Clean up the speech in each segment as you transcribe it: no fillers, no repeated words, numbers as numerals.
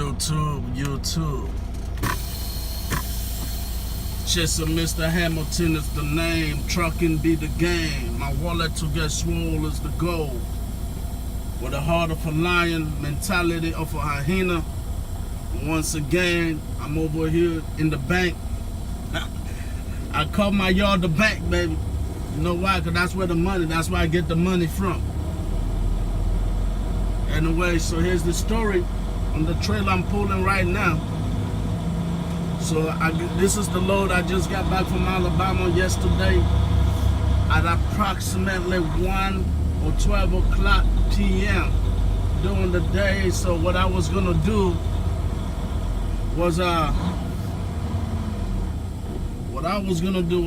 YouTube. Just a Mr. Hamilton is the name. Trucking be the game. My wallet to get swole is the goal. With a heart of a lion, mentality of a hyena. Once again, I'm over here in the bank. I call my yard the bank, baby. You know why? Because that's where that's where I get the money from. Anyway, so here's the story on the trailer I'm pulling right now. So this is the load I just got back from Alabama yesterday at approximately 1 or 12 o'clock p.m. during the day. So what I was gonna do was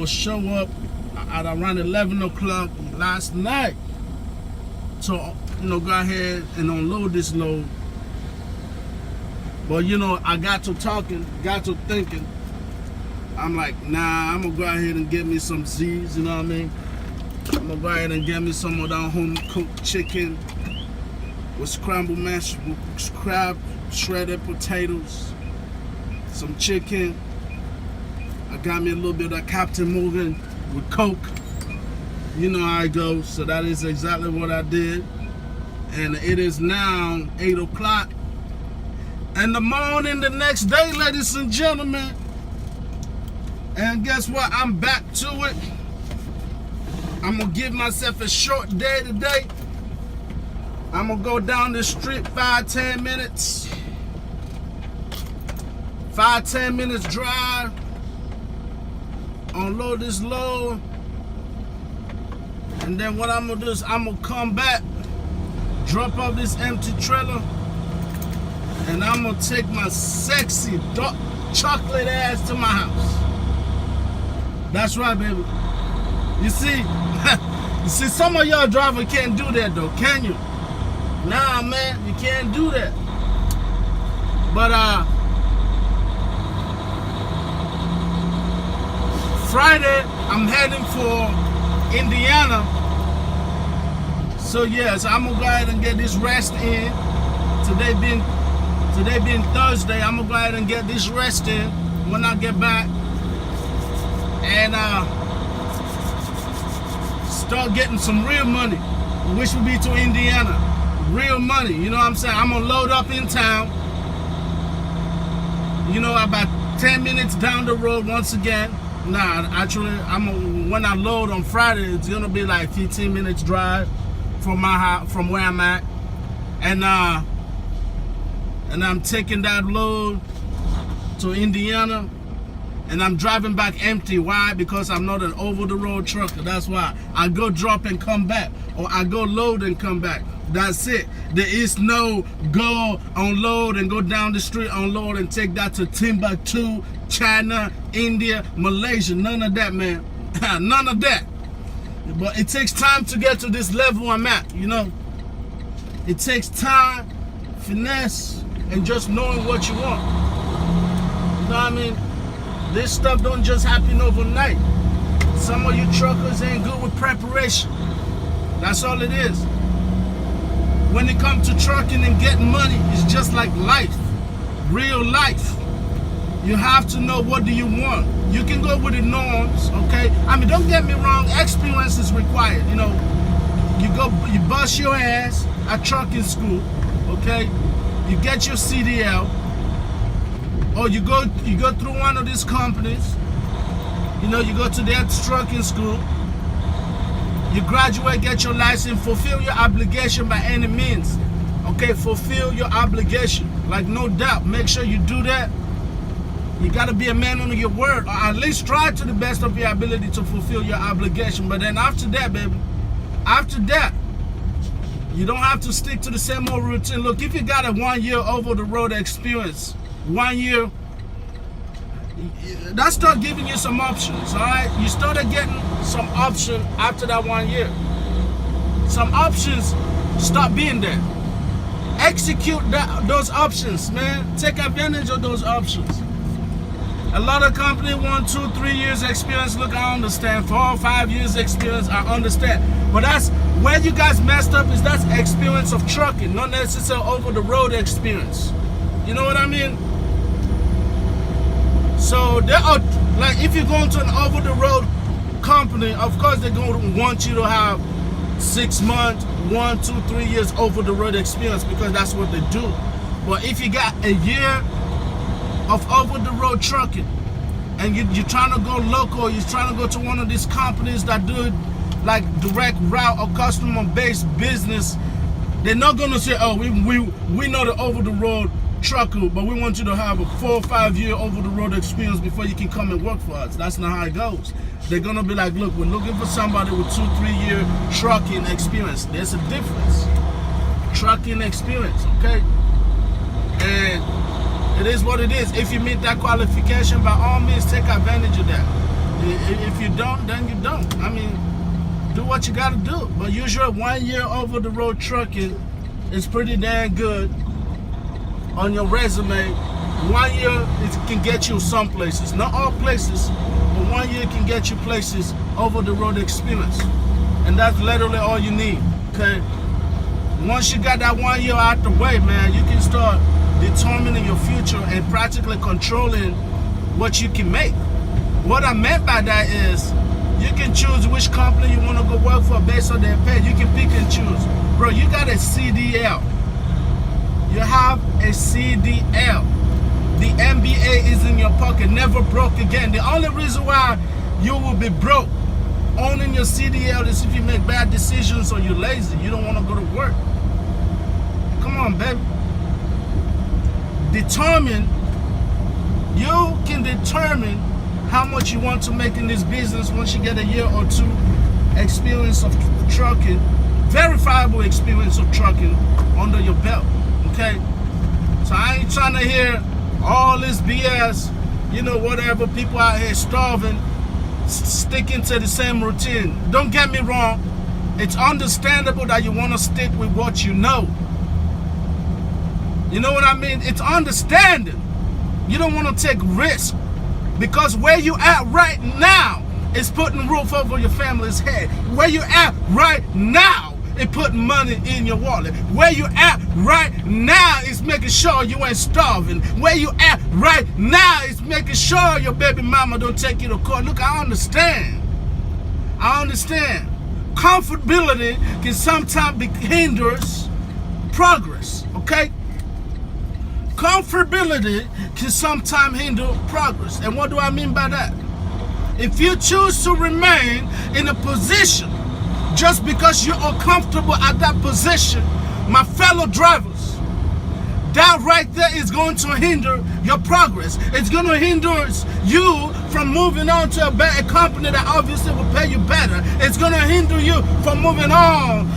show up at around 11 o'clock last night to go ahead and unload this load. But I got to talking, got to thinking. I'm like, nah, I'm gonna go ahead and get me some Z's, you know what I mean? I'm gonna go ahead and get me some of that home cooked chicken with scrambled mashed, shredded potatoes, some chicken. I got me a little bit of Captain Morgan with Coke. You know how it goes. So that is exactly what I did. And it is now 8 o'clock in the morning the next day, ladies and gentlemen. And guess what? I'm back to it. I'm gonna give myself a short day today. I'm gonna go down the street 5-10 minutes. 5-10 minutes drive. Unload this load. And then what I'm gonna do is I'm gonna come back, drop off this empty trailer, and I'm gonna take my sexy dark chocolate ass to my house. That's right, baby. You see, some of y'all drivers can't do that though, can you? Nah, man, you can't do that. But Friday, I'm heading for Indiana. So yes, I'm gonna go ahead and get this rest in. Today being Thursday, I'm gonna go ahead and get this rest in when I get back, and start getting some real money, which will be to Indiana. Real money, you know what I'm saying? I'm gonna load up in town. About 10 minutes down the road once again. Nah, actually, when I load on Friday, it's gonna be like 15 minutes drive from my house, from where I'm at, and I'm taking that load to Indiana, and I'm driving back empty. Why? Because I'm not an over-the-road trucker. That's why. I go drop and come back, or I go load and come back. That's it. There is no go unload and go down the street, unload and take that to Timbuktu, China, India, Malaysia. None of that, man. None of that. But it takes time to get to this level I'm at, It takes time, finesse, and just knowing what you want. You know what I mean? This stuff don't just happen overnight. Some of you truckers ain't good with preparation. That's all it is. When it comes to trucking and getting money, it's just like life, real life. You have to know what do you want. You can go with the norms, okay? I mean, don't get me wrong, experience is required. You bust your ass at trucking school, okay? You get your CDL, or you go through one of these companies. You go to their trucking school. You graduate, get your license, fulfill your obligation by any means. Okay, fulfill your obligation. Like, no doubt, make sure you do that. You gotta be a man on your word, or at least try to the best of your ability to fulfill your obligation. But then after that, baby, after that, you don't have to stick to the same old routine. Look, if you got a 1 year over the road experience, 1 year, that start giving you some options, all right? You started getting some option after that 1 year. Some options start being there. Execute those options, man. Take advantage of those options. A lot of companies want 2-3 years experience. Look, I understand. 4 or 5 years experience, I understand. But that's where you guys messed up, is that's experience of trucking, not necessarily over the road experience. You know what I mean? So there are, like, if you go into an over-the-road company, of course they're going to want you to have 6 months, 1, 2, 3 years over-the-road experience, because that's what they do. But if you got a year of over-the-road trucking and you're trying to go local, you're trying to go to one of these companies that do like direct route or customer-based business, they're not going to say, oh, we know the over-the-road trucker, but we want you to have a 4 or 5 year over-the-road experience before you can come and work for us. That's not how it goes. They're going to be like, look, we're looking for somebody with 2-3 year trucking experience. There's a difference. Trucking experience, okay? And it is what it is. If you meet that qualification, by all means, take advantage of that. If you don't, then you don't. I mean, do what you got to do. But usually 1 year over-the-road trucking is pretty damn good on your resume. 1 year, it can get you some places. Not all places, but 1 year can get you places over-the-road experience. And that's literally all you need, okay? Once you got that 1 year out the way, man, you can start determining your future and practically controlling what you can make. What I meant by that is, you can choose which company you want to go work for based on their pay. You can pick and choose. Bro, you got a CDL. You have a CDL. The MBA is in your pocket, never broke again. The only reason why you will be broke owning your CDL is if you make bad decisions or you're lazy. You don't want to go to work. Come on, baby. You can determine how much you want to make in this business once you get a year or two experience of trucking, verifiable experience of trucking under your belt, okay? So I ain't trying to hear all this BS, you know, whatever, people out here starving, sticking to the same routine. Don't get me wrong, it's understandable that you want to stick with what you know. You know what I mean? It's understanding. You don't want to take risks, because where you at right now is putting roof over your family's head. Where you at right now is putting money in your wallet. Where you at right now is making sure you ain't starving. Where you at right now is making sure your baby mama don't take you to court. Look, I understand. Comfortability can sometimes hinders progress, okay? Comfortability can sometimes hinder progress. And what do I mean by that? If you choose to remain in a position just because you are comfortable at that position, my fellow drivers, that right there is going to hinder your progress. It's going to hinder you from moving on to a better company that obviously will pay you better. It's going to hinder you from moving on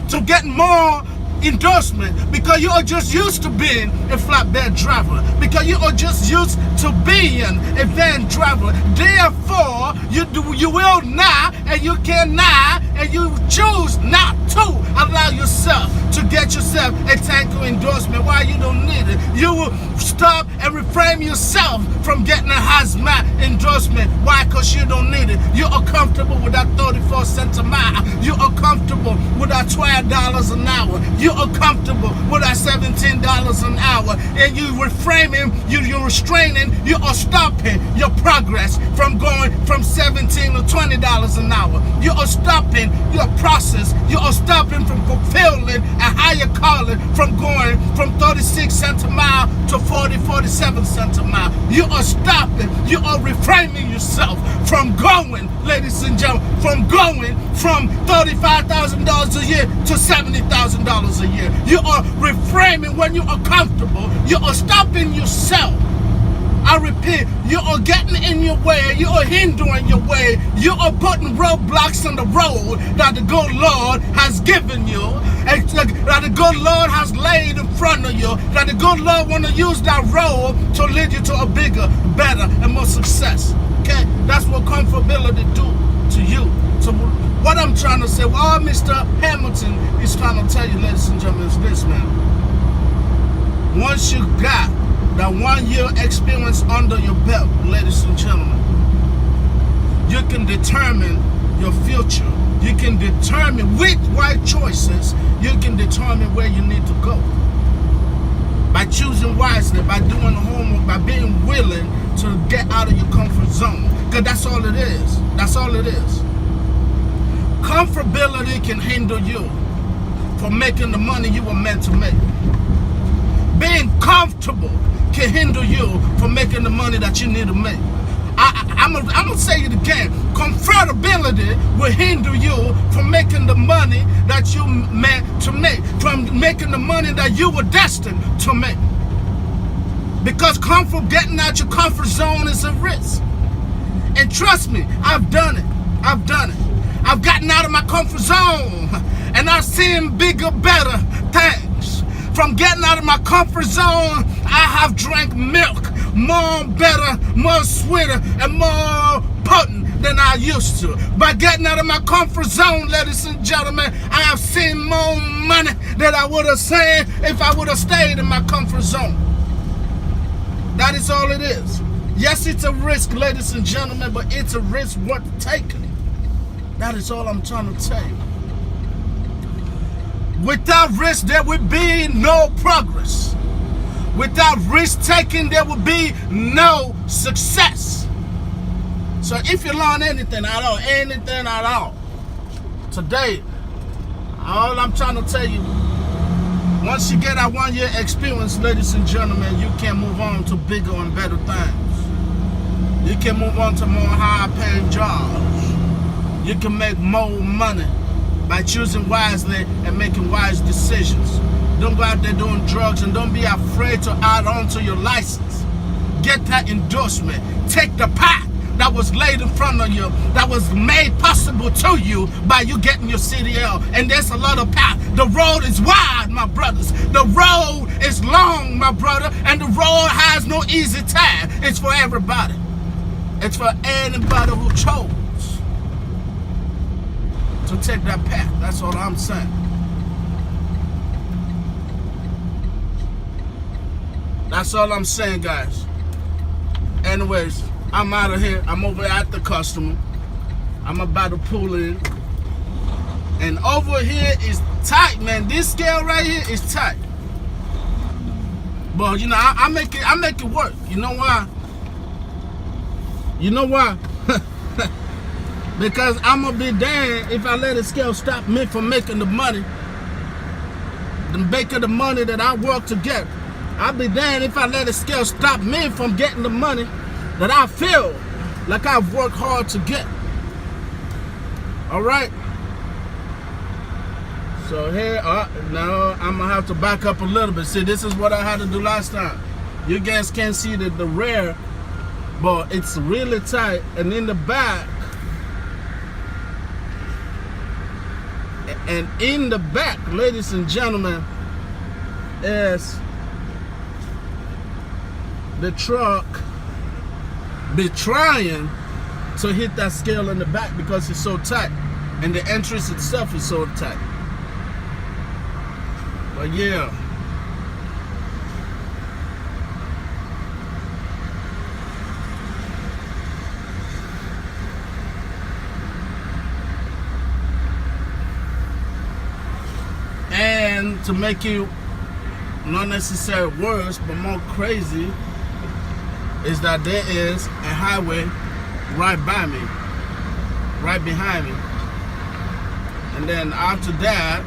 to getting more endorsement, because you are just used to being a flatbed driver, because you are just used to being a van driver. Therefore, you will not, and you cannot, and you choose not to allow yourself to get yourself a tanker endorsement. Why? You don't need it. You will stop and refrain yourself from getting a hazmat endorsement. Why? Because you don't need it. You are comfortable with that 34 cents a mile. You are comfortable with that $12 an hour. You are comfortable with that $17 an hour. And you refraining, you're restraining, you are stopping your progress from going from $17 to $20 an hour. You are stopping your process. You are stopping from fulfilling a higher calling, from going from 36 cents a mile to 47 cents a mile. You are stopping, you are reframing yourself from going, ladies and gentlemen, from going from $35,000 a year to $70,000 a year. You are reframing when you are comfortable. You are stopping yourself. I repeat, you are getting in your way, you are hindering your way, you are putting roadblocks on the road that the good Lord has given you, that the good Lord has laid in front of you, that the good Lord want to use that road to lead you to a bigger, better, and more success. Okay? That's what comfortability do to you. So what I'm trying to say, what Mr. Hamilton is trying to tell you, ladies and gentlemen, is this, man. Once you got that 1 year experience under your belt, ladies and gentlemen, you can determine your future. You can determine with right choices, you can determine where you need to go. by choosing wisely, by doing the homework, by being willing to get out of your comfort zone. Because that's all it is. That's all it is. Comfortability can hinder you from making the money you were meant to make. Being comfortable can hinder you from making the money that you need to make. I'm gonna say it again. Comfortability will hinder you from making the money that you meant to make, from making the money that you were destined to make. Because getting out your comfort zone is a risk. And trust me, I've done it. I've done it. I've gotten out of my comfort zone, and I've seen bigger, better things. From getting out of my comfort zone, I have drank milk more better, more sweeter, and more potent than I used to. By getting out of my comfort zone, ladies and gentlemen, I have seen more money than I would have seen if I would have stayed in my comfort zone. That is all it is. Yes, it's a risk, ladies and gentlemen, but it's a risk worth taking. That is all I'm trying to tell you. Without risk, there would be no progress. Without risk taking, there will be no success. So if you learn anything at all, today, all I'm trying to tell you, once you get that 1 year experience, ladies and gentlemen, you can move on to bigger and better things. You can move on to more high paying jobs. You can make more money by choosing wisely and making wise decisions. Don't go out there doing drugs, and don't be afraid to add on to your license. Get that endorsement. Take the path that was laid in front of you, that was made possible to you by you getting your CDL. And there's a lot of paths. The road is wide, my brothers. The road is long, my brother. And the road has no easy time. It's for everybody. It's for anybody who chose to take that path. That's all I'm saying. That's all I'm saying, guys. Anyways, I'm out of here. I'm over at the customer. I'm about to pull in. And over here is tight, man. This scale right here is tight. But you know, I make it work. You know why? You know why? Because I'm gonna be damned if I let the scale stop me from making the money. The money that I work to get. I'll be damned if I let the scale stop me from getting the money that I feel like I've worked hard to get. All right. So here, now I'm gonna have to back up a little bit. See, this is what I had to do last time. You guys can't see the rear, but it's really tight. And in the back, ladies and gentlemen, is the truck be trying to hit that scale in the back because it's so tight, and the entrance itself is so tight. But yeah, and to make you not necessarily worse but more crazy is that there is a highway right by me, right behind me. And then after that,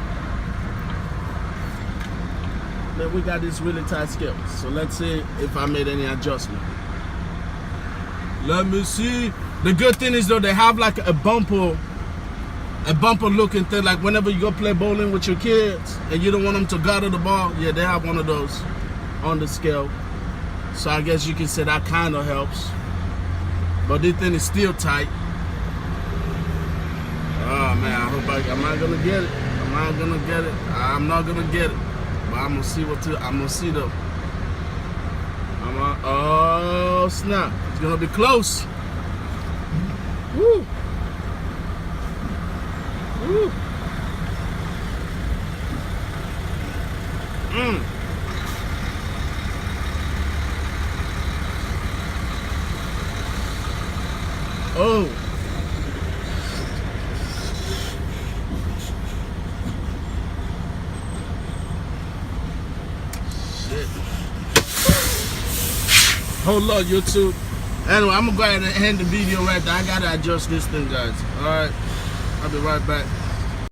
then we got this really tight scale. So let's see if I made any adjustment. Let me see. The good thing is though, they have like a bumper looking thing, like whenever you go play bowling with your kids and you don't want them to gutter the ball, yeah, they have one of those on the scale. So I guess you can say that kind of helps. But this thing is still tight. Oh man, I hope I'm not gonna get it. I'm not gonna get it. But I'm gonna see I'm gonna see though. Oh snap! It's gonna be close. Woo! Woo! Oh. Shit. Hold on, YouTube. Anyway, I'm gonna go ahead and end the video right there. I gotta adjust this thing, guys. All right, I'll be right back.